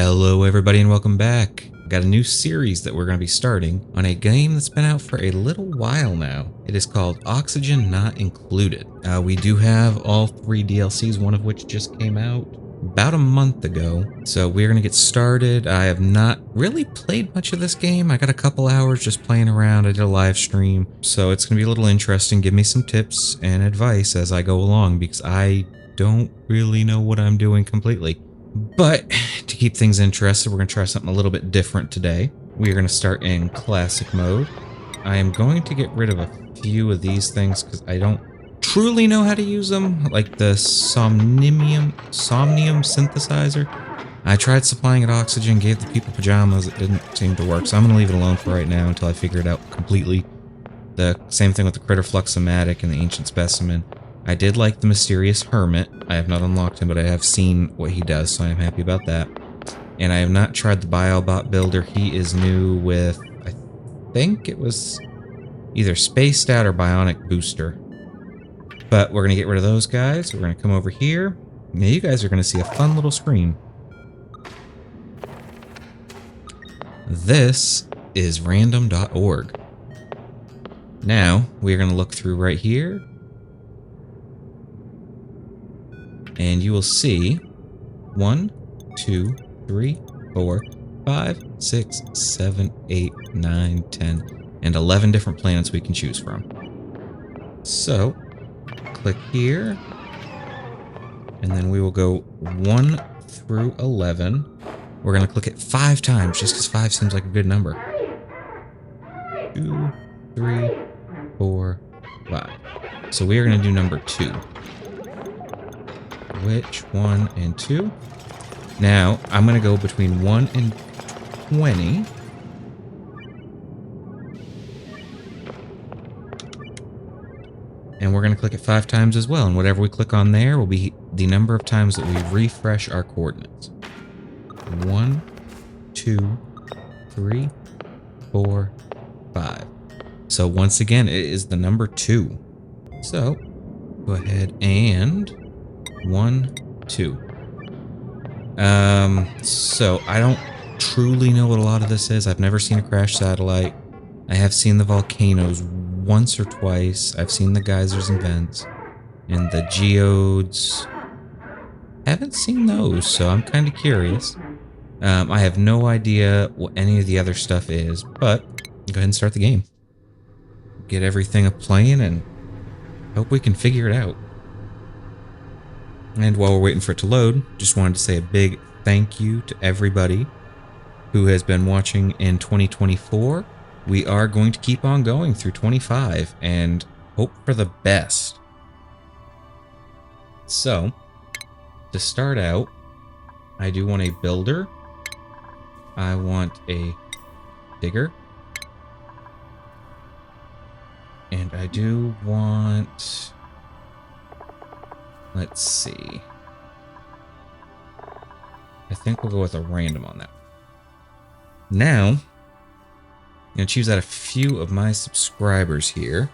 Hello everybody and welcome back. Got a new series that we're going to be starting on a game that's been out for a little while now. It is called Oxygen Not Included. We do have all 3 DLCs, one of which just came out about a month ago. So we're going to get started. I have not really played much of this game. I got a couple hours just playing around. I did a live stream. So it's going to be a little interesting. Give me some tips and advice as I go along because I don't really know what I'm doing completely. But to keep things interested, we're going to try something a little bit different today. We are going to start in classic mode. I am going to get rid of a few of these things because I don't truly know how to use them, like the Somnium synthesizer. I tried supplying it oxygen, gave the people pajamas, it didn't seem to work, so I'm going to leave it alone for right now until I figure it out completely. The same thing with the Critter Fluxomatic and the Ancient Specimen. I did like the Mysterious Hermit. I have not unlocked him, but I have seen what he does, so I am happy about that. And I have not tried the Biobot builder. He is new with, I think it was either Spaced Out or Bionic Booster. But we're going to get rid of those guys. We're going to come over here. Now you guys are going to see a fun little screen. This is random.org. Now, we're going to look through right here. And you will see 1, 2, 3, 4, 5, 6, 7, 8, 9, 10, and 11 different planets we can choose from. So, click here, and then we will go 1 through 11. We're going to click it 5 times, just because 5 seems like a good number. 2, 3, 4, 5. So we are going to do number 2. Which 1 and 2? Now, I'm going to go between 1 and 20. And we're going to click it 5 times as well. And whatever we click on there will be the number of times that we refresh our coordinates. 1, 2, 3, 4, 5. So once again, it is the number 2. So, go ahead and 1, 2. So I don't truly know what a lot of this is. I've never seen a crash satellite. I have seen the volcanoes once or twice. I've seen the geysers and vents. And the geodes. Haven't seen those, so I'm kind of curious. I have no idea what any of the other stuff is, but go ahead and start the game. Get everything a-playing and hope we can figure it out. And while we're waiting for it to load, just wanted to say a big thank you to everybody who has been watching in 2024. We are going to keep on going through 25 and hope for the best. So, to start out, I do want a builder. I want a digger. And I do want... Let's see. I think we'll go with a random on that. Now, I'm going to choose out a few of my subscribers here.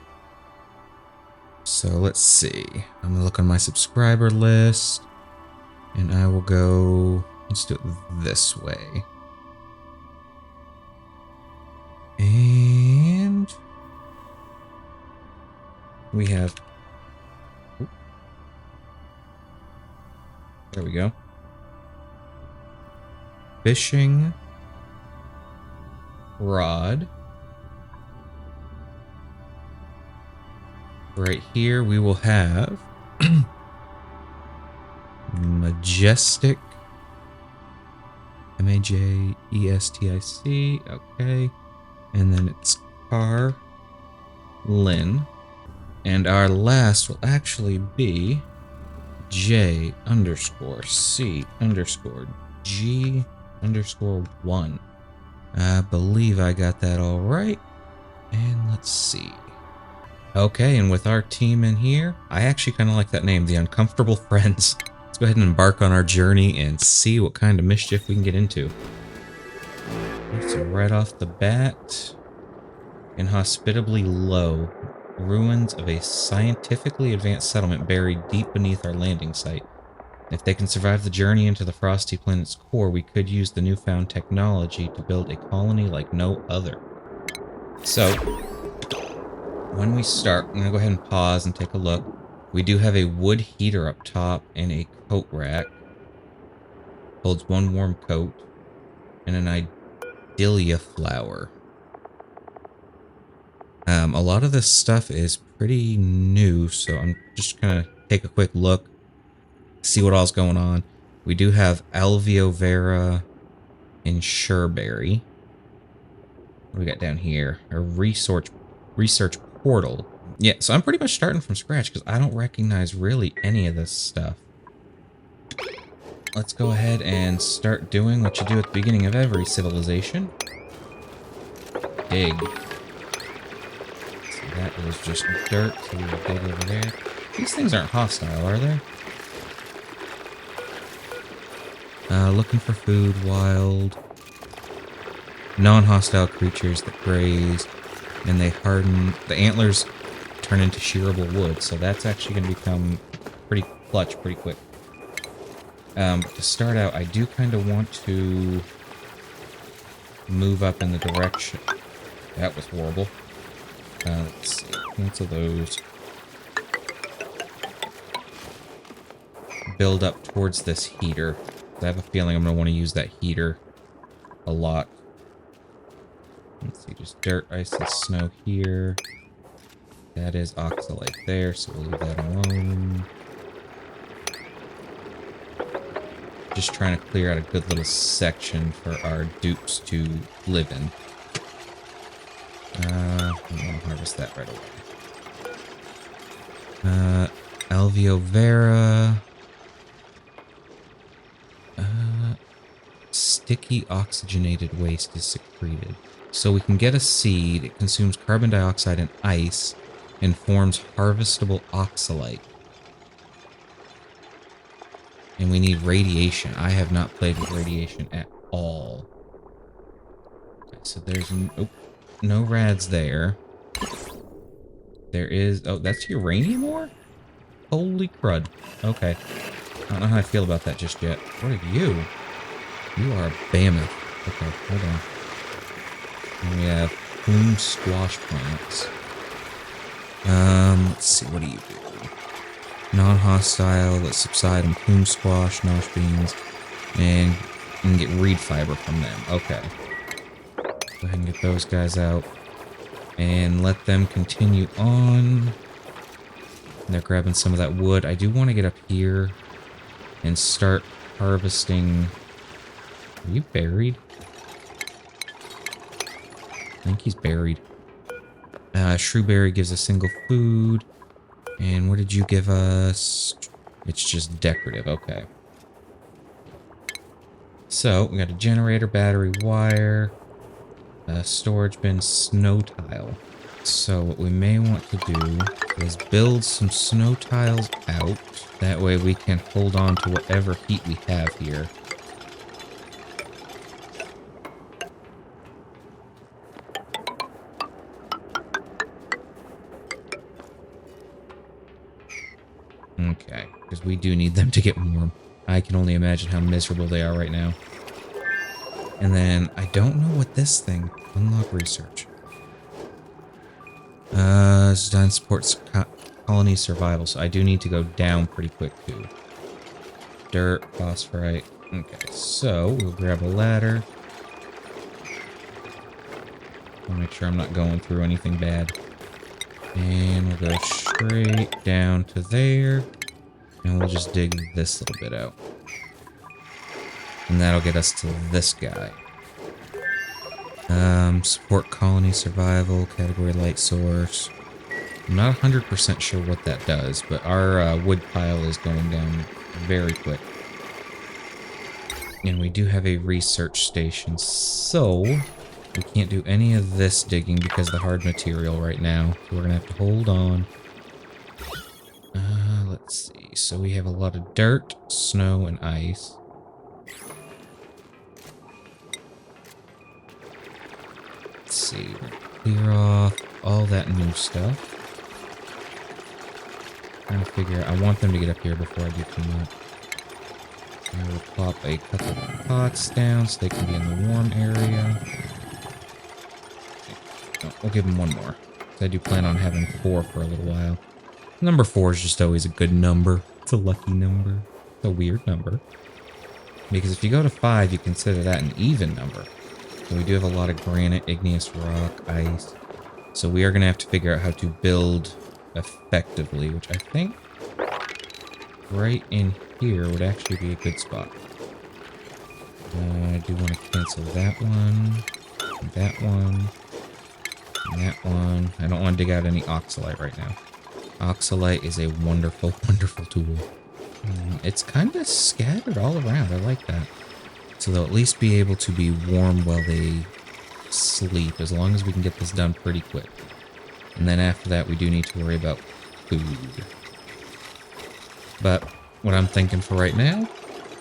So let's see. I'm going to look on my subscriber list. And I will go... Let's do it this way. And... we have... There we go. Fishing rod. Right here we will have Majestic. M-A-J-E-S-T-I-C. Okay. And then it's Car Lynn. And our last will actually be J_C_G_1. I believe I got that all right. And let's see. Okay, and with our team in here, I actually kind of like that name, The Uncomfortable Friends. Let's go ahead and embark on our journey and see what kind of mischief we can get into. So right off the bat, inhospitably low. Ruins of a scientifically advanced settlement buried deep beneath our landing site. If they can survive the journey into the frosty planet's core, we could use the newfound technology to build a colony like no other. So, when we start, I'm going to go ahead and pause and take a look. We do have a wood heater up top and a coat rack. Holds one warm coat and an Idalia flower. A lot of this stuff is pretty new, so I'm just going to take a quick look, see what all's going on. We do have Alveo Vera and Sherberry. What do we got down here? A research portal. Yeah, so I'm pretty much starting from scratch because I don't recognize really any of this stuff. Let's go ahead and start doing what you do at the beginning of every civilization. Dig. So that is just dirt, so we'll dig over there. These things aren't hostile, are they? Looking for food, wild. Non-hostile creatures that graze, and they harden. The antlers turn into shearable wood, so that's actually going to become pretty clutch pretty quick. But to start out, I do kind of want to move up in the direction. That was horrible. Let's see. Cancel those. Build up towards this heater. I have a feeling I'm going to want to use that heater a lot. Let's see, just dirt, ice, and snow here. That is oxalite there, so we'll leave that alone. Just trying to clear out a good little section for our dupes to live in. I'm going to harvest that right away. Alveo Vera. Sticky oxygenated waste is secreted. So we can get a seed, it consumes carbon dioxide and ice, and forms harvestable oxalite. And we need radiation. I have not played with radiation at all. Okay, so there's no rads there. There is... Oh, that's uranium ore? Holy crud. Okay. I don't know how I feel about that just yet. What are you? You are a behemoth. Okay, hold on. And we have plume squash plants. Let's see, what do you do? Non-hostile, that subside in plume squash, nosh beans, and you can get reed fiber from them. Okay. Go ahead and get those guys out. And let them continue on. They're grabbing some of that wood. I do want to get up here and start harvesting. Are you buried? I think he's buried. Shrewberry gives a single food. And what did you give us? It's just decorative. Okay. So, we got a generator, battery, wire, storage bin, snow tile. So, what we may want to do is build some snow tiles out. That way we can hold on to whatever heat we have here. Okay, because we do need them to get warm. I can only imagine how miserable they are right now. And then, I don't know what this thing... Unlock research. Design supports colony survival, so I do need to go down pretty quick, too. Dirt, phosphorite. Okay, so, we'll grab a ladder. I'll make sure I'm not going through anything bad. And we'll go straight down to there. And we'll just dig this little bit out. And that'll get us to this guy. Support colony survival, category light source. I'm not 100% sure what that does, but our wood pile is going down very quick. And we do have a research station, so we can't do any of this digging because of the hard material right now. So we're going to have to hold on. Let's see. So we have a lot of dirt, snow, and ice. Let's see. Clear off all that new stuff. Trying to figure out. I want them to get up here before I do too much. And we'll plop a couple pots down so they can be in the warm area. No, we'll give them one more. I do plan on having 4 for a little while. Number 4 is just always a good number. It's a lucky number. It's a weird number. Because if you go to 5, you consider that an even number. So we do have a lot of granite, igneous rock, ice. So we are going to have to figure out how to build effectively, which I think right in here would actually be a good spot. I do want to cancel that one, that one, and that one. I don't want to dig out any oxalite right now. Oxalite is a wonderful, wonderful tool. It's kind of scattered all around. I like that. So they'll at least be able to be warm while they sleep, as long as we can get this done pretty quick. And then after that, we do need to worry about food. But what I'm thinking for right now,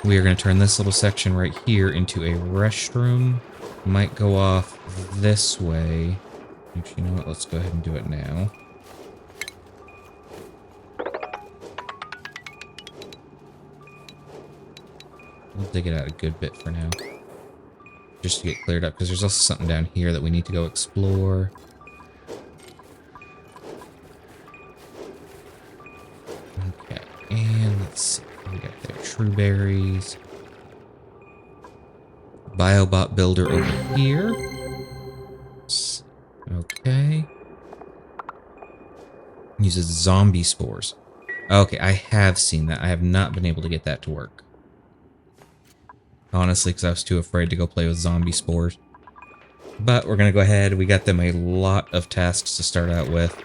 we are going to turn this little section right here into a restroom. Might go off this way. Actually, you know what? Let's go ahead and do it now. We'll dig it out a good bit for now. Just to get cleared up, because there's also something down here that we need to go explore. Okay, and let's see what we got there. True berries. Biobot builder over here. Okay. Uses zombie spores. Okay, I have seen that. I have not been able to get that to work. Honestly, because I was too afraid to go play with zombie spores. But we're going to go ahead. We got them a lot of tasks to start out with.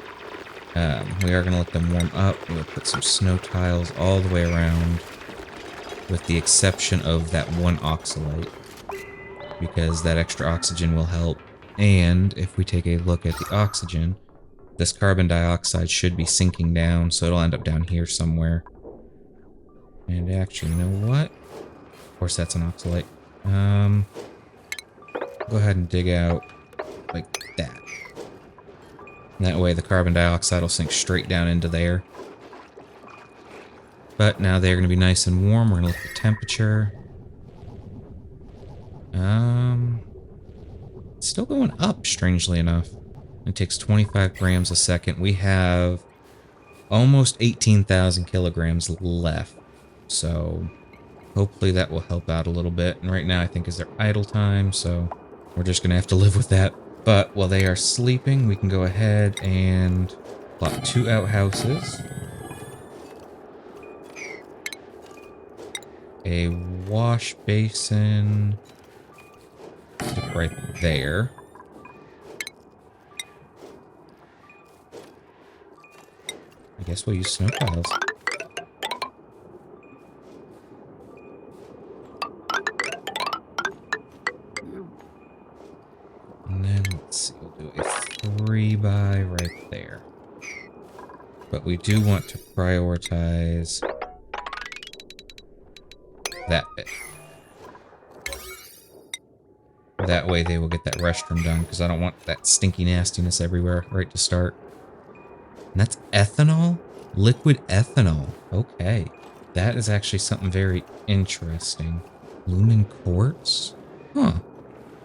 We are going to let them warm up. We'll put some snow tiles all the way around. With the exception of that one oxalite. Because that extra oxygen will help. And if we take a look at the oxygen, this carbon dioxide should be sinking down. So it'll end up down here somewhere. And actually, you know what? Of course, that's an oxalite. Go ahead and dig out like that. And that way the carbon dioxide will sink straight down into there. But now they're going to be nice and warm. We're going to look at the temperature. It's still going up, strangely enough. It takes 25 grams a second. We have almost 18,000 kilograms left. So hopefully that will help out a little bit. And right now I think is their idle time, so we're just going to have to live with that. But while they are sleeping, we can go ahead and plot 2 outhouses. A wash basin right there. I guess we'll use snow tiles. And then let's see, we'll do a 3x right there. But we do want to prioritize that bit. That way they will get that restroom done, because I don't want that stinky nastiness everywhere right to start. And that's ethanol? Liquid ethanol. Okay. That is actually something very interesting. Lumen quartz? Huh.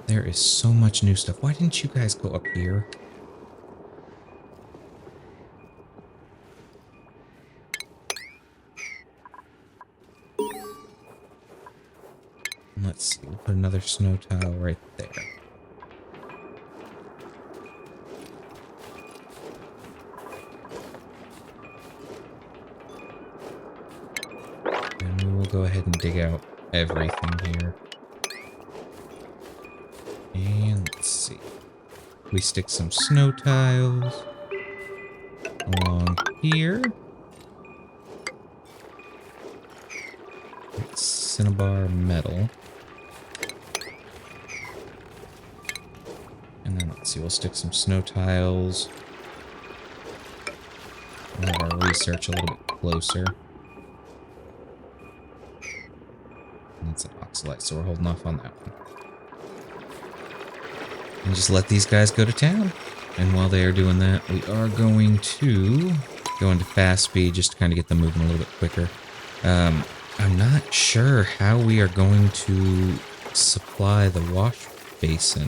There is so much new stuff. Why didn't you guys go up here? Let's see, we'll put another snow tile right there. And we will go ahead and dig out everything here. And let's see. We stick some snow tiles along here. It's cinnabar metal. And then let's see, we'll stick some snow tiles. We'll have our research a little bit closer. And that's an oxalite, so we're holding off on that one. And just let these guys go to town. And while they are doing that, we are going to go into fast speed just to kind of get them moving a little bit quicker. I'm not sure how we are going to supply the wash basin.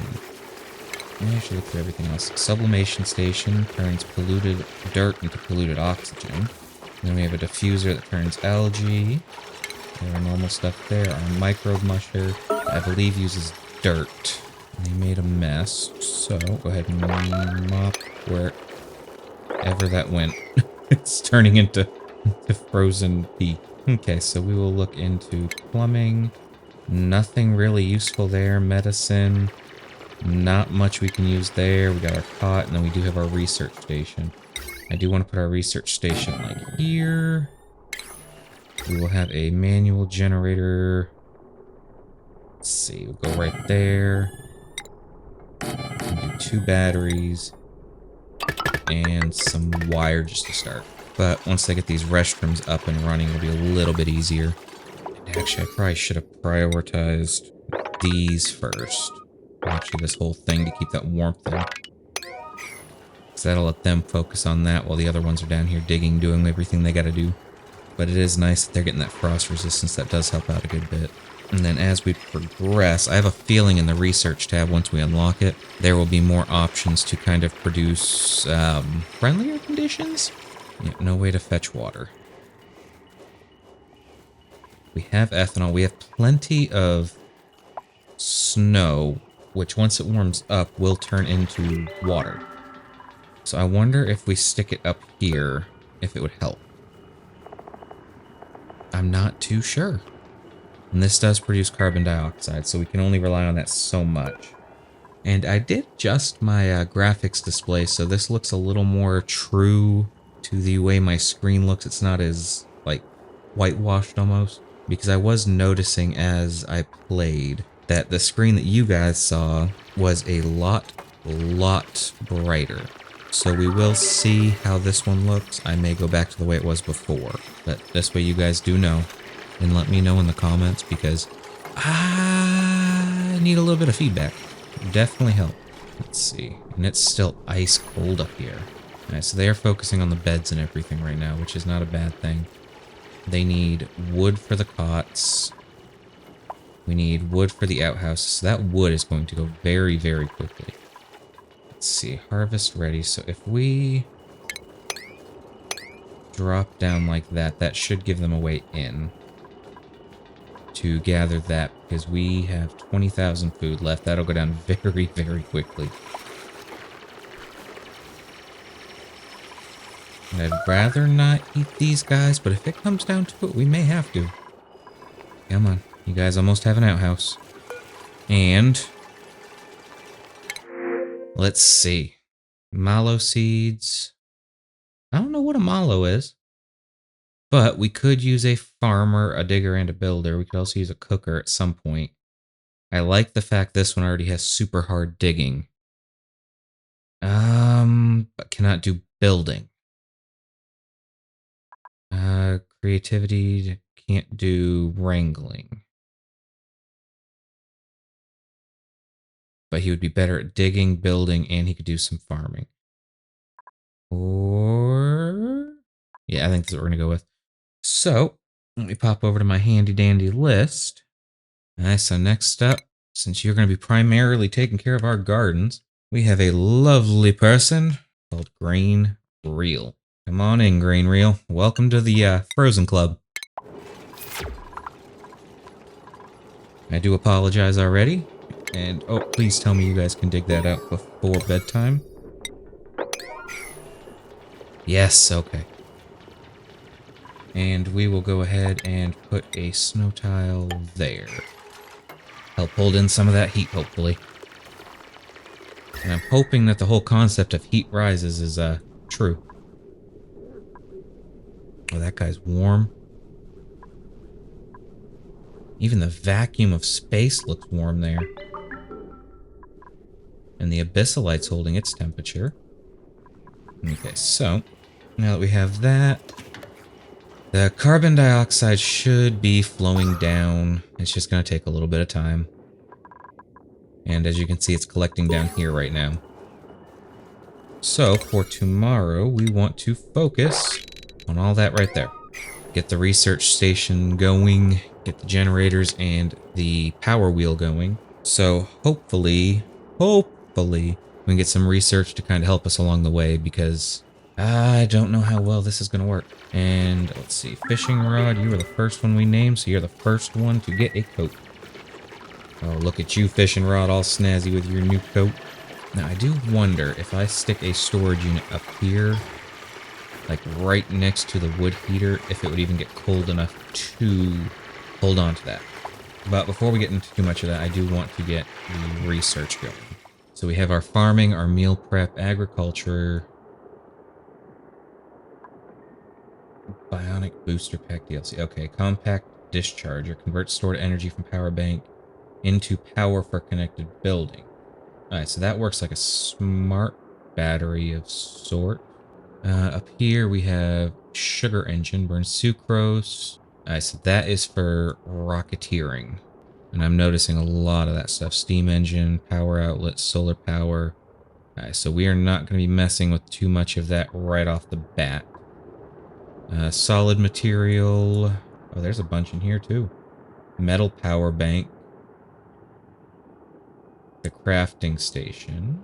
I should look at everything else. Sublimation station turns polluted dirt into polluted oxygen. And then we have a diffuser that turns algae. There are normal stuff there. Our microbe musher, I believe, uses dirt. And they made a mess. So go ahead and mop wherever that went. It's turning into frozen pea. Okay, so we will look into plumbing. Nothing really useful there. Medicine. Not much we can use there. We got our cot, and then we do have our research station. I do want to put our research station like here. We will have a manual generator. Let's see, we'll go right there. We'll do 2 batteries. And some wire just to start. But once they get these restrooms up and running, it'll be a little bit easier. And actually, I probably should have prioritized these first. Actually, this whole thing to keep that warmth in. Because that'll let them focus on that while the other ones are down here digging, doing everything they gotta do. But it is nice that they're getting that frost resistance. That does help out a good bit. And then as we progress, I have a feeling in the research tab, once we unlock it, there will be more options to kind of produce friendlier conditions. Yeah, no way to fetch water. We have ethanol. We have plenty of snow, which once it warms up will turn into water. So I wonder if we stick it up here, if it would help. I'm not too sure. And this does produce carbon dioxide, so we can only rely on that so much. And I did adjust my graphics display, so this looks a little more true to the way my screen looks. It's not as, like, whitewashed almost. Because I was noticing as I played that the screen that you guys saw was a lot brighter. So we will see how this one looks. I may go back to the way it was before, but this way you guys do know. And let me know in the comments, because I need a little bit of feedback. Definitely help. Let's see. And it's still ice cold up here. Alright, so they are focusing on the beds and everything right now, which is not a bad thing. They need wood for the cots. We need wood for the outhouses. So that wood is going to go very, very quickly. Let's see. Harvest ready. So if we drop down like that, that should give them a way in to gather that, because we have 20,000 food left. That'll go down very, very quickly. And I'd rather not eat these guys, but if it comes down to it, we may have to. Come on. You guys almost have an outhouse. And let's see. Mallow seeds. I don't know what a mallow is. But we could use a farmer, a digger, and a builder. We could also use a cooker at some point. I like the fact this one already has super hard digging. But cannot do building. Creativity, can't do wrangling. But he would be better at digging, building, and he could do some farming. Or... yeah, I think that's what we're going to go with. So, let me pop over to my handy dandy list. Alright, so next up, since you're going to be primarily taking care of our gardens, we have a lovely person called Grain Reel. Come on in, Grain Reel. Welcome to the Frozen Club. I do apologize already. And, oh, please tell me you guys can dig that out before bedtime. Yes, okay. And we will go ahead and put a snow tile there. Help hold in some of that heat, hopefully. And I'm hoping that the whole concept of heat rises is, true. Oh, that guy's warm. Even the vacuum of space looks warm there. And the Abyssalite's holding its temperature. Okay, so, now that we have that, the carbon dioxide should be flowing down. It's just going to take a little bit of time. And as you can see, it's collecting down here right now. So, for tomorrow, we want to focus on all that right there. get the research station going, get the generators and the power wheel going. So hopefully, we can get some research to kind of help us along the way, because I don't know how well this is going to work. And let's see, fishing rod, you were the first one we named, so you're the first one to get a coat. Oh, look at you, fishing rod, all snazzy with your new coat. Now, I do wonder if I stick a storage unit up here, like right next to the wood heater, if it would even get cold enough to hold on to that. But before we get into too much of that, I do want to get the research going. So we have our farming, our meal prep, agriculture, bionic booster pack DLC. Okay, compact discharger converts stored energy from power bank into power for connected building. Alright, so that works like a smart battery of sort. Up here we have sugar engine, burns sucrose. Alright, so that is for rocketeering. And I'm noticing a lot of that stuff. Steam engine, power outlet, solar power. Alright, so we are not going to be messing with too much of that right off the bat. Solid material. Oh, there's a bunch in here too. Metal power bank. The crafting station.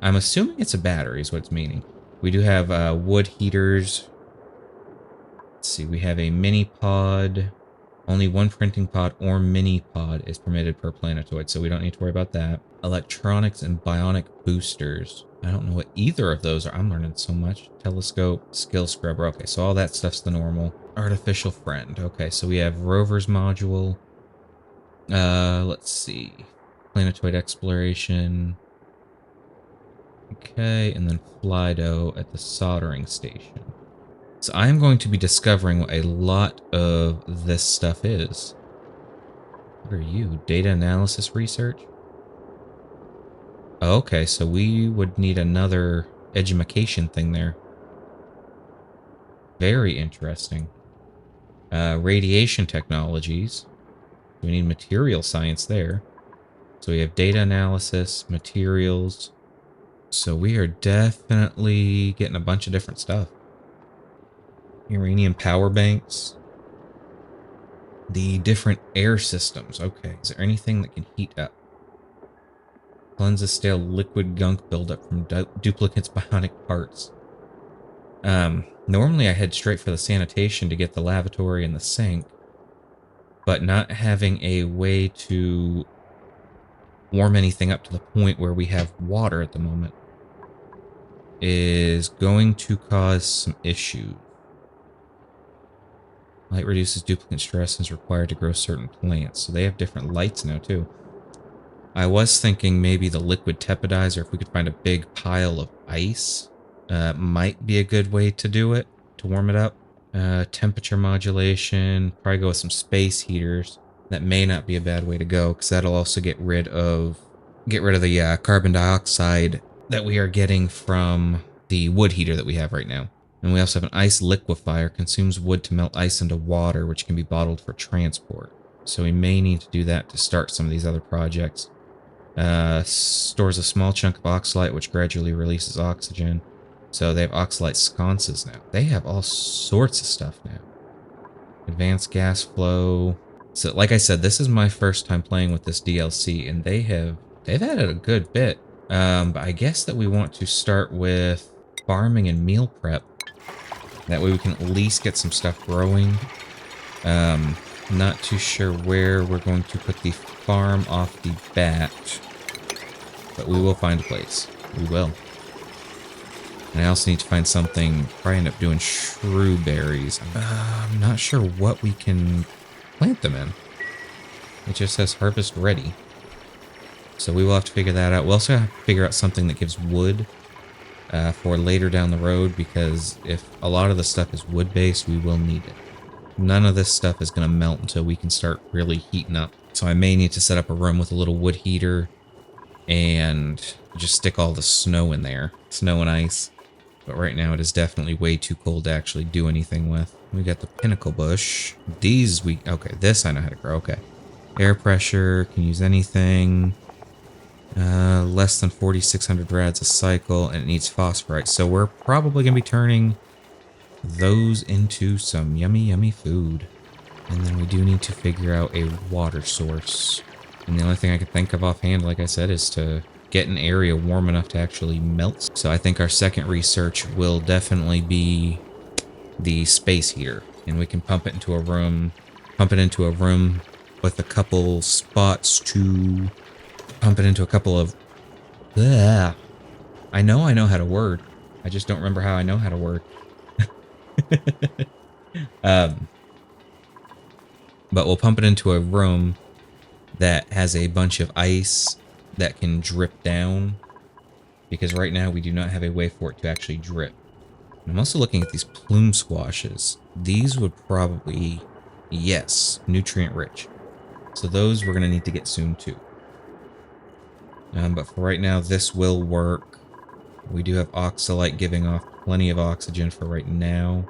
I'm assuming it's a battery is what it's meaning. We do have wood heaters. Let's see, we have a mini pod. Only one printing pod or mini pod is permitted per planetoid, so we don't need to worry about that. Electronics and bionic boosters. I don't know what either of those are. I'm learning so much. Telescope, skill scrubber. Okay, so all that stuff's the normal. Artificial friend. Okay, so we have rover's module. Let's see. Planetoid exploration. Okay, and then Flydo at the soldering station. So I'm going to be discovering what a lot of this stuff is. What are you? Data analysis research? Okay, so we would need another edumacation thing there. Very interesting. Radiation technologies. We need material science there. So we have data analysis, materials. So we are definitely getting a bunch of different stuff. Uranium power banks. The different air systems. Okay, is there anything that can heat up? Cleanses stale liquid gunk buildup from duplicates bionic parts. Normally I head straight for the sanitation to get the lavatory and the sink. But not having a way to warm anything up to the point where we have water at the moment is going to cause some issues. Light reduces duplicate stress and is required to grow certain plants. So they have different lights now too. I was thinking maybe the liquid tepidizer, if we could find a big pile of ice, might be a good way to do it, to warm it up. Temperature modulation, probably go with some space heaters. That may not be a bad way to go, because that'll also get rid of the carbon dioxide that we are getting from the wood heater that we have right now. And we also have an ice liquefier, consumes wood to melt ice into water, which can be bottled for transport. So we may need to do that to start some of these other projects. Stores a small chunk of oxalite, which gradually releases oxygen. So they have oxalite sconces now. They have all sorts of stuff now. Advanced gas flow. So like I said, this is my first time playing with this DLC, and they've had it a good bit. But I guess that we want to start with farming and meal prep. That way we can at least get some stuff growing. Not too sure where we're going to put the farm off the bat. But we will find a place. We will. And I also need to find something. Probably end up doing shrew berries. I'm not sure what we can plant them in. It just says harvest ready. So we will have to figure that out. We'll also have to figure out something that gives wood for later down the road, because if a lot of the stuff is wood-based, we will need it. None of this stuff is going to melt until we can start really heating up. So I may need to set up a room with a little wood heater and just stick all the snow in there. Snow and ice. But right now it is definitely way too cold to actually do anything with. We got the pinnacle bush. These okay, this I know how to grow, okay. Air pressure, can use anything. Less than 4,600 rads a cycle, and it needs phosphorite. So we're probably going to be turning those into some yummy, yummy food. And then we do need to figure out a water source. And the only thing I can think of offhand, like I said, is to get an area warm enough to actually melt. So I think our second research will definitely be the space heater. And we can pump it into a room with a couple spots to pump it into a couple of... Bleh. I know how to word. I just don't remember how I know how to word. But we'll pump it into a room that has a bunch of ice that can drip down. Because right now we do not have a way for it to actually drip. And I'm also looking at these plume squashes. These would probably, yes, nutrient rich. So those we're going to need to get soon too. But for right now, this will work. We do have oxalite giving off plenty of oxygen for right now.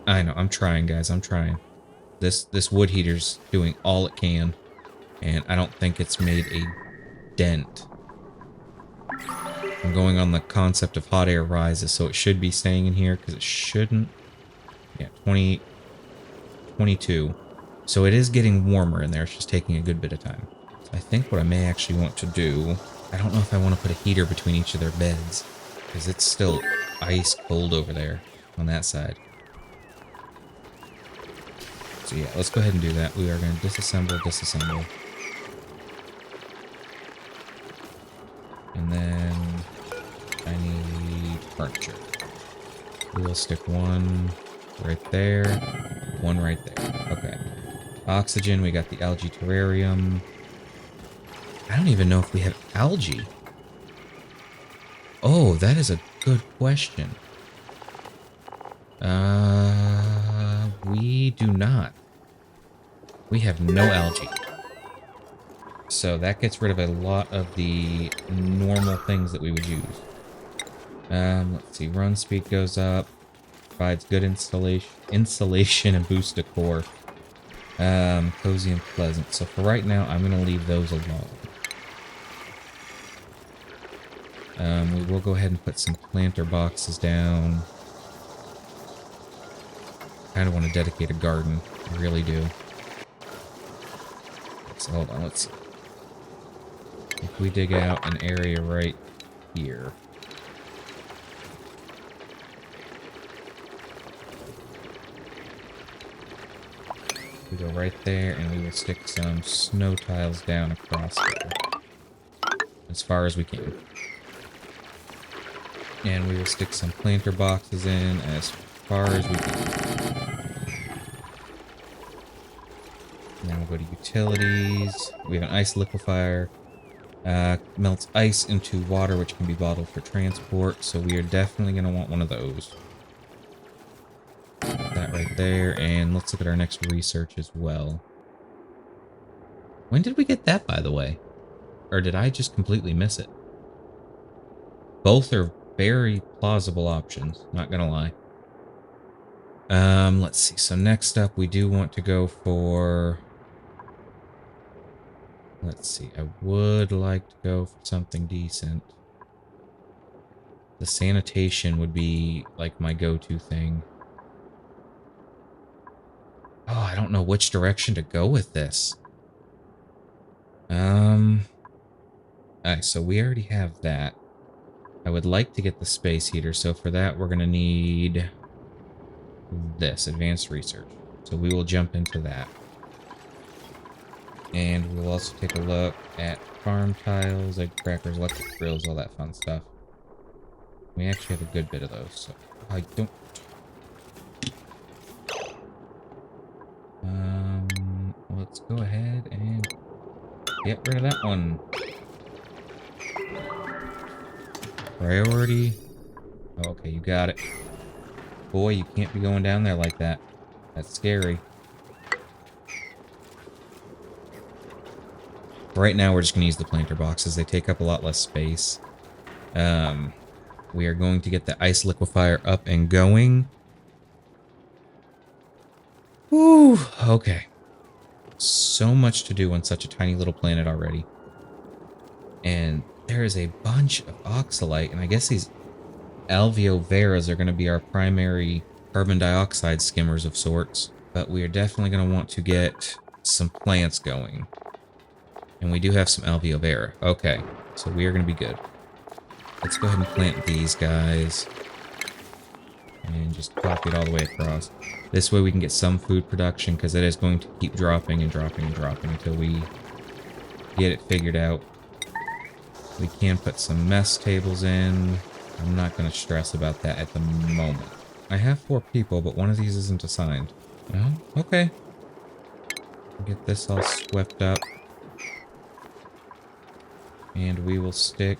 I know, I'm trying, guys, I'm trying. This wood heater's doing all it can, and I don't think it's made a dent. I'm going on the concept of hot air rises, so it should be staying in here, because it shouldn't. Yeah, 22. So it is getting warmer in there, it's just taking a good bit of time. So I think what I may actually want to do, I don't know if I want to put a heater between each of their beds, because it's still ice cold over there on that side. So yeah, let's go ahead and do that. We are going to disassemble. And then I need furniture. We will stick one right there, one right there. Okay. Oxygen, we got the algae terrarium. I don't even know if we have algae. Oh, that is a good question. We do not. We have no algae. So that gets rid of a lot of the normal things that we would use. Let's see, run speed goes up. Provides good insulation and boost decor. Cozy and pleasant. So for right now, I'm going to leave those alone. We will go ahead and put some planter boxes down. Kind of want to dedicate a garden. I really do. So hold on, let's see. If we dig out an area right here. We go right there, and we will stick some snow tiles down across there. As far as we can. And we will stick some planter boxes in as far as we can. Now we'll go to utilities. We have an ice liquefier. Melts ice into water, which can be bottled for transport. So we are definitely going to want one of those. Put that right there. And let's look at our next research as well. When did we get that, by the way? Or did I just completely miss it? Both are very plausible options, not gonna lie. Let's see. So next up, we do want to go for... Let's see. I would like to go for something decent. The sanitation would be, like, my go-to thing. Oh, I don't know which direction to go with this. Alright, so we already have that. I would like to get the space heater, so for that we're going to need this, advanced research. So we will jump into that. And we'll also take a look at farm tiles, egg crackers, electric grills, all that fun stuff. We actually have a good bit of those, so I don't... Let's go ahead and get rid of that one. Priority. Oh, okay, you got it. Boy, you can't be going down there like that. That's scary. Right now, we're just going to use the planter boxes. They take up a lot less space. We are going to get the ice liquefier up and going. Whew, okay. So much to do on such a tiny little planet already. And there is a bunch of oxalite, and I guess these alveo veras are going to be our primary carbon dioxide skimmers of sorts. But we are definitely going to want to get some plants going. And we do have some alveo vera. Okay, so we are going to be good. Let's go ahead and plant these guys. And just copy it all the way across. This way we can get some food production, because it is going to keep dropping and dropping and dropping until we get it figured out. We can put some mess tables in. I'm not going to stress about that at the moment. I have 4 people, but one of these isn't assigned. Oh, okay. Get this all swept up. And we will stick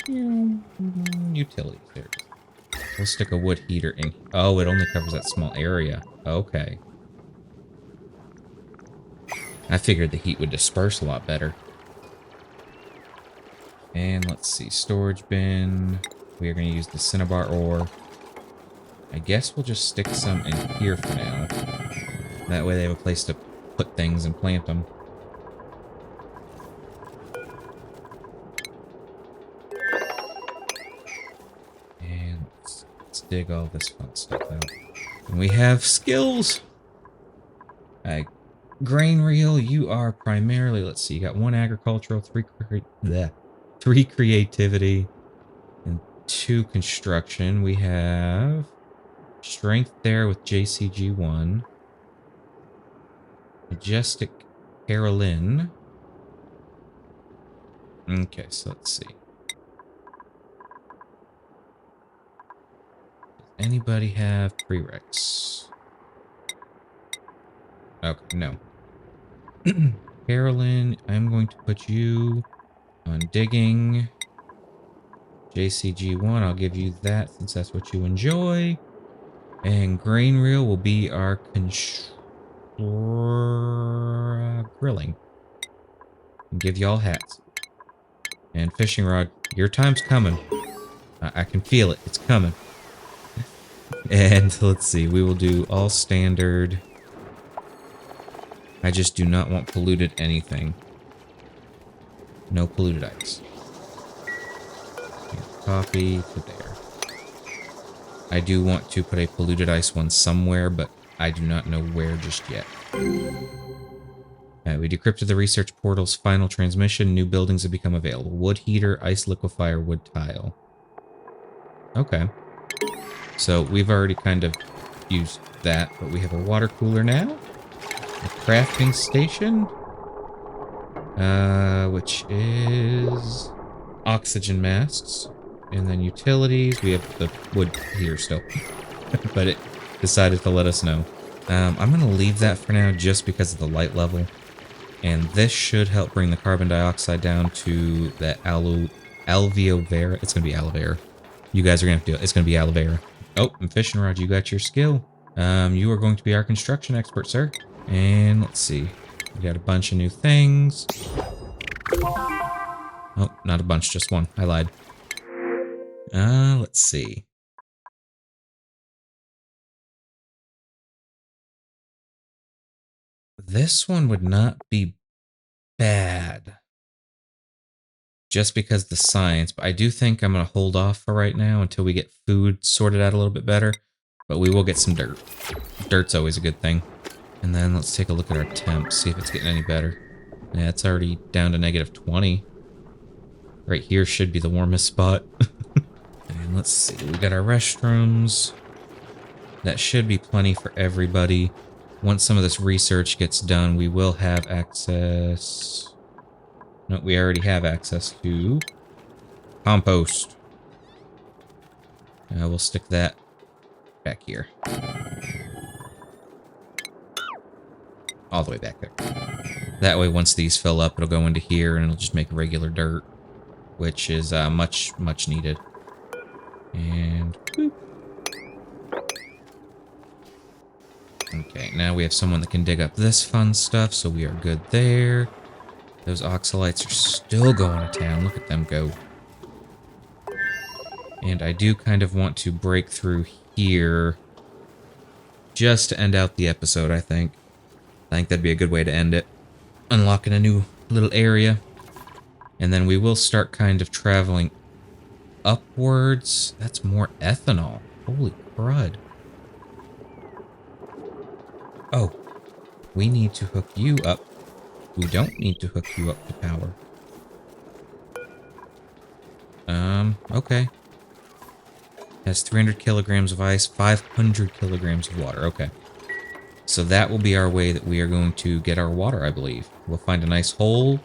utilities there. We'll stick a wood heater in. Oh, it only covers that small area. Okay. I figured the heat would disperse a lot better. And let's see, storage bin. We are going to use the cinnabar ore. I guess we'll just stick some in here for now. That way they have a place to put things and plant them. And let's dig all this fun stuff out. And we have skills! Grain reel, you are primarily, let's see, you got 1 agricultural, 3 creativity, and 2 construction. We have strength there with JCG1. Majestic Carolyn. Okay, so let's see. Does anybody have prereqs? Okay, no. Carolyn, I'm going to put you on digging. JCG1, I'll give you that since that's what you enjoy. And grain reel will be our grilling. And give y'all hats. And fishing rod, your time's coming. I can feel it. It's coming. And let's see, we will do all standard. I just do not want polluted anything. No polluted ice. Copy to there. I do want to put a polluted ice one somewhere, but I do not know where just yet. We decrypted the research portal's final transmission. New buildings have become available. Wood heater, ice liquefier, wood tile. Okay. So we've already kind of used that, but we have a water cooler now. A crafting station. Which is oxygen masks. And then utilities. We have the wood here still. But it decided to let us know. I'm going to leave that for now just because of the light level. And this should help bring the carbon dioxide down to that alveo vera. It's going to be aloe vera. You guys are going to have to do it. It's going to be aloe vera. Oh, and fishing rod, you got your skill. You are going to be our construction expert, sir. And let's see. We got a bunch of new things. Oh, not a bunch, just one. I lied. Let's see. This one would not be bad. Just because of the science, but I do think I'm going to hold off for right now until we get food sorted out a little bit better. But we will get some dirt. Dirt's always a good thing. And then let's take a look at our temp, see if it's getting any better. Yeah, it's already down to -20. Right here should be the warmest spot. And let's see, we got our restrooms. That should be plenty for everybody. Once some of this research gets done, we will have access... No, we already have access to compost. We'll stick that back here. All the way back there. That way, once these fill up, it'll go into here and it'll just make regular dirt, which is much needed. And boop. Okay, now we have someone that can dig up this fun stuff, so we are good there. Those oxalites are still going to town. Look at them go. And I do kind of want to break through here just to end out the episode, I think. I think that'd be a good way to end it. Unlocking a new little area. And then we will start kind of traveling upwards. That's more ethanol. Holy crud. Oh, we need to hook you up. We don't need to hook you up to power. Okay. Has 300 kilograms of ice, 500 kilograms of water. Okay. So that will be our way that we are going to get our water, I believe. We'll find a nice hole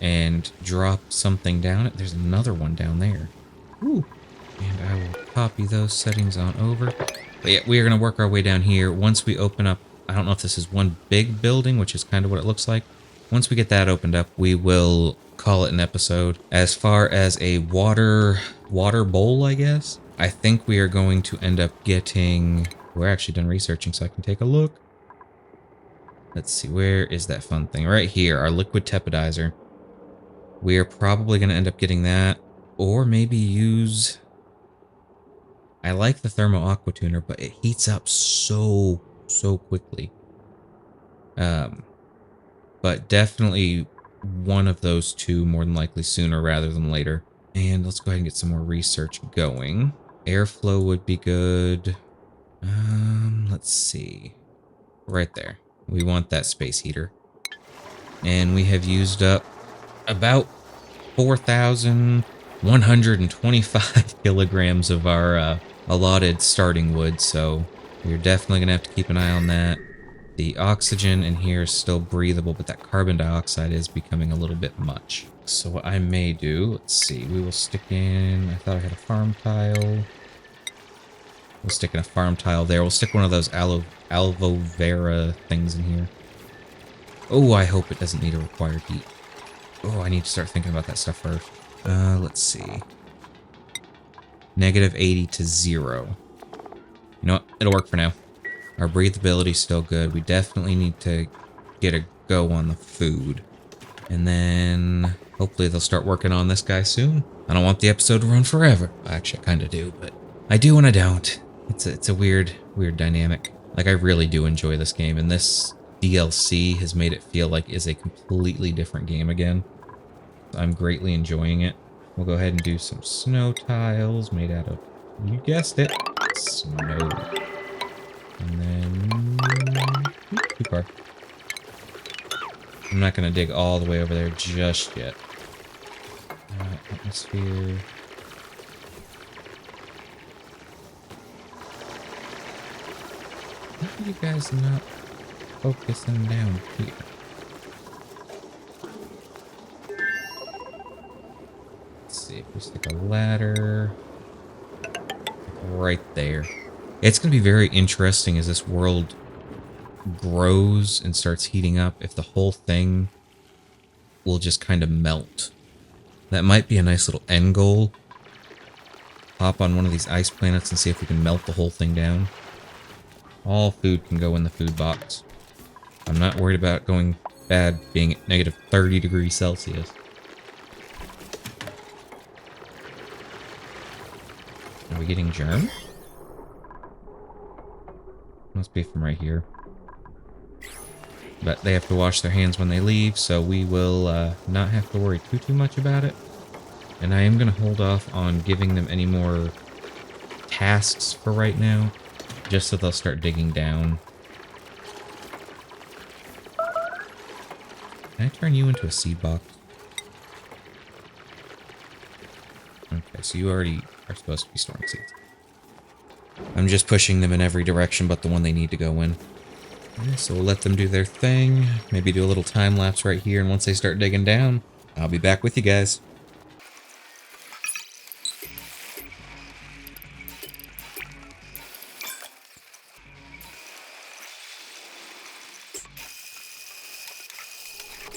and drop something down it. There's another one down there. Ooh. And I will copy those settings on over. But yeah, we are going to work our way down here. Once we open up, I don't know if this is one big building, which is kind of what it looks like. Once we get that opened up, we will call it an episode. As far as a water bowl, I guess, I think we are going to end up getting... We're actually done researching, so I can take a look. Let's see, where is that fun thing? Right here, our liquid tepidizer. We are probably going to end up getting that, or maybe use... I like the Thermo Aqua Tuner, but it heats up so quickly. But definitely one of those two, more than likely sooner rather than later. And let's go ahead and get some more research going. Airflow would be good. Let's see. Right there. We want that space heater. And we have used up about 4,125 kilograms of our allotted starting wood, so we're definitely going to have to keep an eye on that. The oxygen in here is still breathable, but that carbon dioxide is becoming a little bit much. So what I may do, let's see, we will stick in, I thought I had a farm tile. We'll stick in a farm tile there. We'll stick one of those aloe vera things in here. Oh, I hope it doesn't need a required heat. Oh, I need to start thinking about that stuff first. Let's see. -80 to 0. You know what? It'll work for now. Our breathability's still good. We definitely need to get a go on the food. And then hopefully they'll start working on this guy soon. I don't want the episode to run forever. Actually, I kind of do, but I do and I don't. It's a weird dynamic. Like, I really do enjoy this game, and this DLC has made it feel like it's a completely different game again. I'm greatly enjoying it. We'll go ahead and do some snow tiles made out of, you guessed it, snow. And then, too far. I'm not going to dig all the way over there just yet. Atmosphere. How are you guys not focusing down here? Let's see if we stick a ladder right there. It's going to be very interesting as this world grows and starts heating up, if the whole thing will just kind of melt. That might be a nice little end goal. Hop on one of these ice planets and see if we can melt the whole thing down. All food can go in the food box. I'm not worried about going bad being at -30 degrees Celsius. Are we getting germ? Must be from right here. But they have to wash their hands when they leave, so we will not have to worry too much about it. And I am going to hold off on giving them any more tasks for right now, just so they'll start digging down. Can I turn you into a seed box? Okay, so you already are supposed to be storing seeds. I'm just pushing them in every direction but the one they need to go in. Okay, so we'll let them do their thing. Maybe do a little time lapse right here, and once they start digging down, I'll be back with you guys.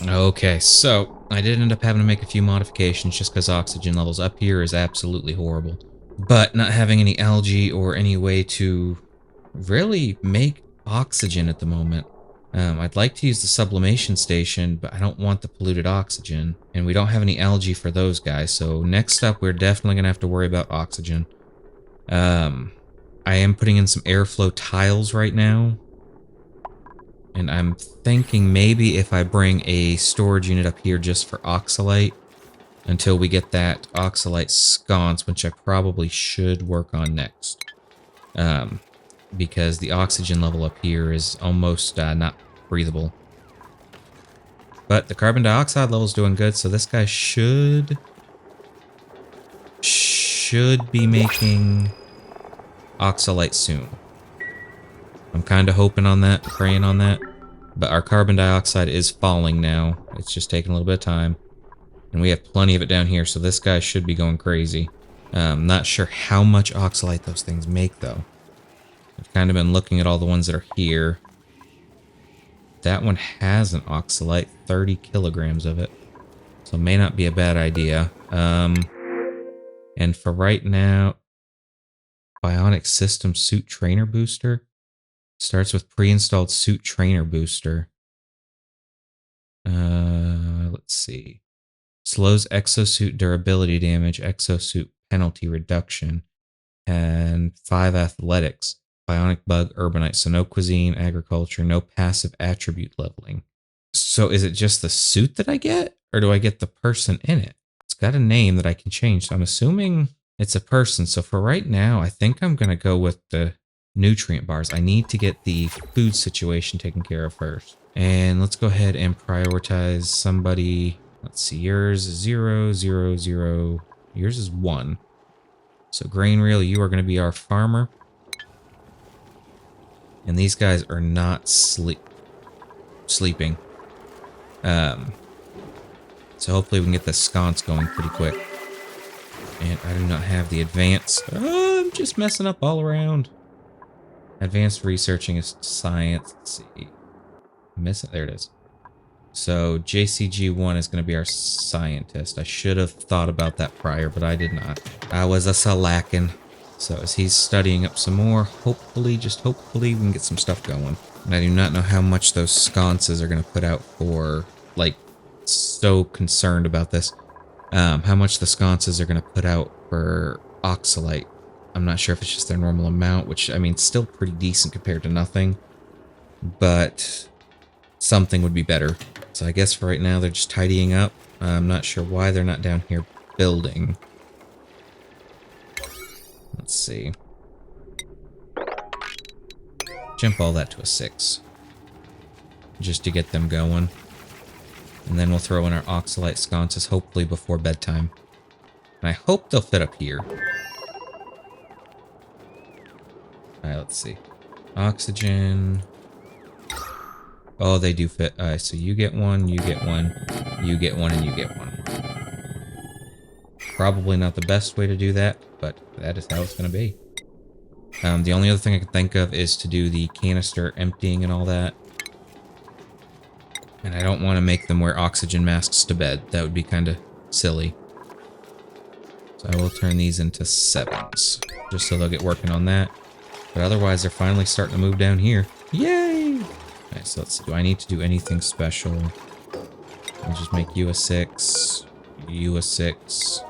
Okay, so I did end up having to make a few modifications just because oxygen levels up here is absolutely horrible. But not having any algae or any way to really make oxygen at the moment. I'd like to use the sublimation station, but I don't want the polluted oxygen. And we don't have any algae for those guys, so next up we're definitely going to have to worry about oxygen. I am putting in some airflow tiles right now. And I'm thinking maybe if I bring a storage unit up here just for oxalate, until we get that oxalite sconce, which I probably should work on next. Because the oxygen level up here is almost not breathable. But the carbon dioxide level is doing good, so this guy should be making oxalite soon. I'm kind of hoping on that, praying on that. But our carbon dioxide is falling now. It's just taking a little bit of time. And we have plenty of it down here, so this guy should be going crazy. Not sure how much oxalite those things make, though. I've kind of been looking at all the ones that are here. That one has an oxalite, 30 kilograms of it. So it may not be a bad idea. And for right now, Bionic System Suit Trainer Booster. Starts with pre-installed Suit Trainer Booster. Let's see. Slows exosuit durability damage, exosuit penalty reduction, and 5 athletics. Bionic Bug, Urbanite, so no cuisine, agriculture, no passive attribute leveling. So is it just the suit that I get? Or do I get the person in it? It's got a name that I can change, so I'm assuming it's a person. So for right now, I think I'm going to go with the nutrient bars. I need to get the food situation taken care of first. And let's go ahead and prioritize somebody. Let's see, yours is 0, 0, 0. Yours is 1. So Grain Reel, you are going to be our farmer. And these guys are not sleeping. So hopefully we can get the sconce going pretty quick. And I do not have the advanced. Oh, I'm just messing up all around. Advanced researching is science. Let's see. Miss it. There it is. So JCG1 is going to be our scientist. I should have thought about that prior, but I did not. I was a slacking. So as he's studying up some more, hopefully, just hopefully, we can get some stuff going. And I do not know how much those sconces are going to put out for, like, so concerned about this. How much the sconces are going to put out for oxalite. I'm not sure if it's just their normal amount, which, I mean, still pretty decent compared to nothing. But something would be better. So I guess for right now, they're just tidying up. I'm not sure why they're not down here building. Let's see. Jump all that to a 6. Just to get them going. And then we'll throw in our oxalite sconces, hopefully before bedtime. And I hope they'll fit up here. Alright, let's see. Oxygen. Oh, they do fit. Alright, so you get one, you get one, you get one, and you get one. Probably not the best way to do that, but that is how it's going to be. The only other thing I can think of is to do the canister emptying and all that. And I don't want to make them wear oxygen masks to bed. That would be kind of silly. So I will turn these into 7s, just so they'll get working on that. But otherwise, they're finally starting to move down here. Yay! Alright, so let's see. Do I need to do anything special? I'll just make you a 6, you a 6,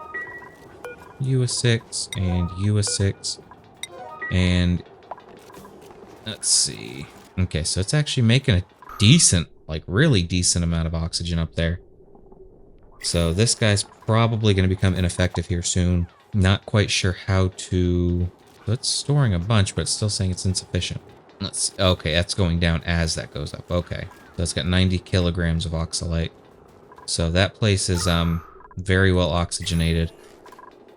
you a 6, and you a 6. And let's see. Okay, so it's actually making a decent, like really decent amount of oxygen up there. So this guy's probably going to become ineffective here soon. Not quite sure how to... It's storing a bunch, but it's still saying it's insufficient. Okay, that's going down as that goes up. Okay, so it's got 90 kilograms of oxalite. So that place is very well oxygenated.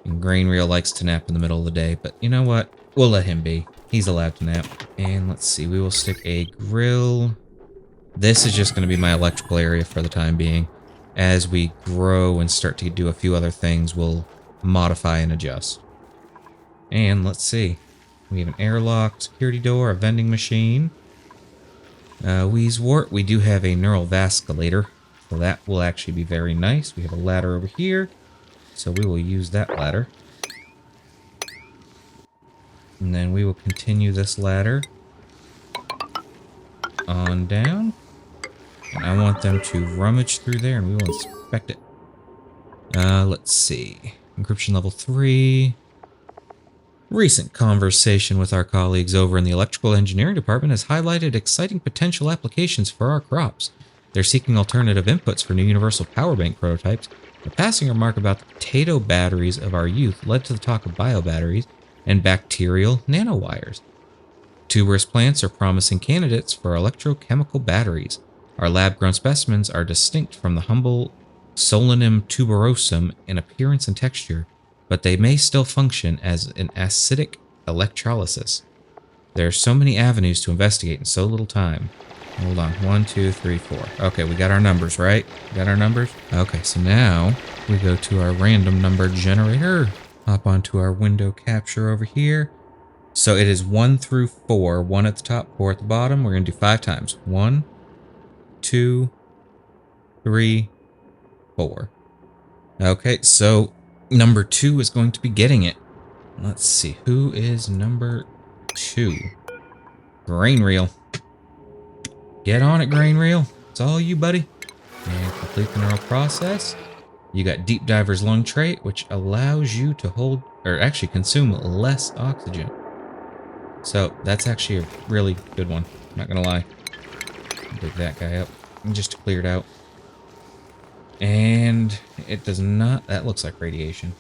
And Grain Reel likes to nap in the middle of the day, but you know what? We'll let him be. He's allowed to nap. And let's see, we will stick a grill. This is just going to be my electrical area for the time being. As we grow and start to do a few other things, we'll modify and adjust. And let's see. We have an airlock, security door, a vending machine. Wheezewort, we do have a neural vasculator. So that will actually be very nice. We have a ladder over here. So we will use that ladder. And then we will continue this ladder on down. And I want them to rummage through there and we will inspect it. Let's see. Encryption level 3. Recent conversation with our colleagues over in the electrical engineering department has highlighted exciting potential applications for our crops. They're seeking alternative inputs for new universal power bank prototypes The passing remark about the potato batteries of our youth led to the talk of biobatteries and bacterial nanowires. Tuberous plants are promising candidates for electrochemical batteries. Our lab-grown specimens are distinct from the humble Solanum tuberosum in appearance and texture, but they may still function as an acidic electrolysis. There are so many avenues to investigate in so little time. Hold on. 1, 2, 3, 4. Okay, we got our numbers, right? Got our numbers? Okay, so now we go to our random number generator. Hop onto our window capture over here. So it is 1 through 4. 1 at the top, 4 at the bottom. We're going to do 5 times. 1, 2, 3, 4. Okay, so number 2 is going to be getting it. Let's see. Who is number 2? Grain reel. Get on it, grain reel. It's all you, buddy. And complete the neural process. You got Deep Diver's lung trait, which allows you to hold, or actually consume less oxygen. So that's actually a really good one. Not gonna lie. Dig that guy up. And just clear it out. And it does not, that looks like radiation.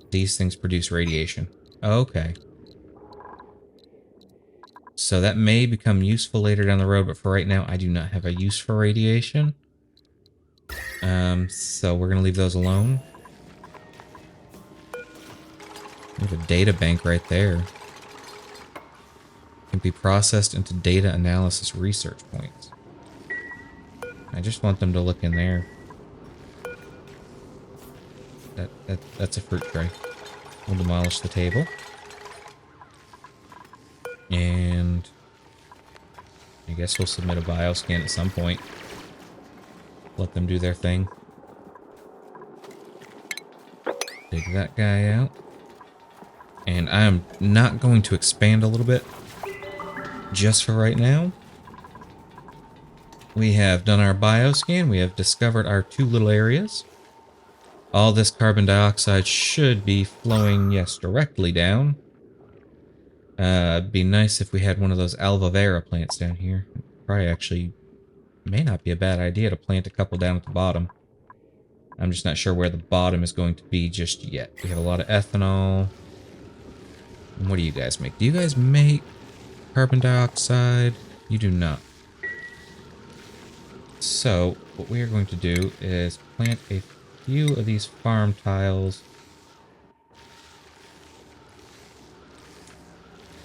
These things produce radiation. Okay. So that may become useful later down the road, but for right now, I do not have a use for radiation. So we're gonna leave those alone. We have a data bank right there. Can be processed into data analysis research points. I just want them to look in there. That's a fruit tray. We'll demolish the table. And I guess we'll submit a bioscan at some point. Let them do their thing. Dig that guy out. And I am not going to expand a little bit just for right now. We have done our bioscan. We have discovered our 2 little areas. All this carbon dioxide should be flowing, yes, directly down. It'd be nice if we had one of those aloe vera plants down here. Probably actually may not be a bad idea to plant a couple down at the bottom. I'm just not sure where the bottom is going to be just yet. We have a lot of ethanol. And what do you guys make? Do you guys make carbon dioxide? You do not. So, what we are going to do is plant a few of these farm tiles.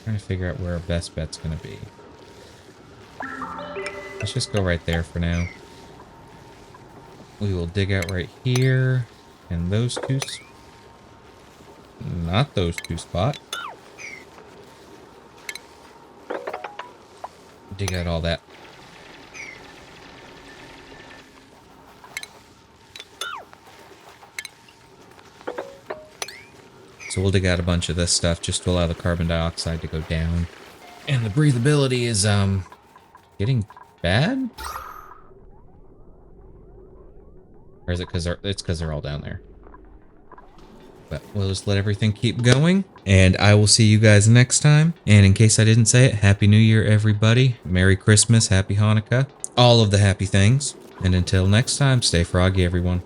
Trying to figure out where our best bet's going to be. Let's just go right there for now. We will dig out right here. And those 2... Not those 2 spots. Dig out all that. So we'll dig out a bunch of this stuff just to allow the carbon dioxide to go down. And the breathability is, getting bad? Or is it because it's because they're all down there? But we'll just let everything keep going. And I will see you guys next time. And in case I didn't say it, Happy New Year, everybody. Merry Christmas, Happy Hanukkah. All of the happy things. And until next time, stay froggy, everyone.